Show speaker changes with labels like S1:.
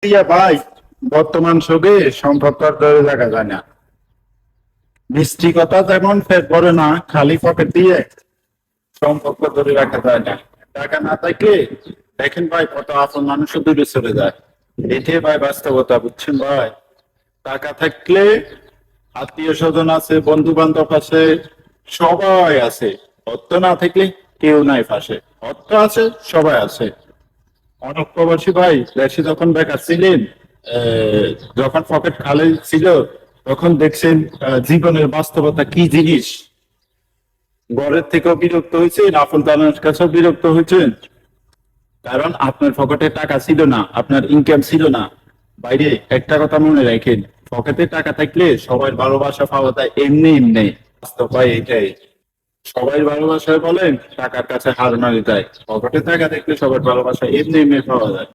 S1: ইয়া ভাই, বর্তমান যুগে সম্পর্ক আর ধরে রাখা যায় না। মিষ্টি কথা যেমন পেট ভরে না, খালি পকেট দিয়ে সম্পর্ক ধরে রাখা যায় না। টাকা না থাকলে দেখেন ভাই, কত আপন মানুষও দূরে চলে যায়। এটাই ভাই বাস্তবতা, বুঝছেন ভাই? টাকা থাকলে আত্মীয় স্বজন আছে, বন্ধু বান্ধব আছে, সবাই আছে। অর্থ না থাকলে কেউ নাই পাশে। অর্থ আছে, সবাই আছে। অনেক প্রবাসী ভাই দেশে যখন বেকার ছিলেন, যখন পকেট খালি ছিল, তখন দেখছেন জীবনের বাস্তবতা কি জিনিস। ঘরের থেকেও বিরক্ত হয়েছেন, আপন তাদের কাছেও বিরক্ত হয়েছেন। কারণ আপনার পকেটে টাকা ছিল না, আপনার ইনকাম ছিল না। বাইরে একটা কথা মনে রাখেন, পকেটে টাকা থাকলে সবাই ভালোবাসা পাওয়া যায় এমনি এমনি। বাস্তব ভাই এটাই। সবাই ভালোবাসায় বলেন টাকার কাছে হার মানি দেয়, পকেটে টাকা থাকলে সবার ভালোবাসা এমনি এমনি পাওয়া যায়।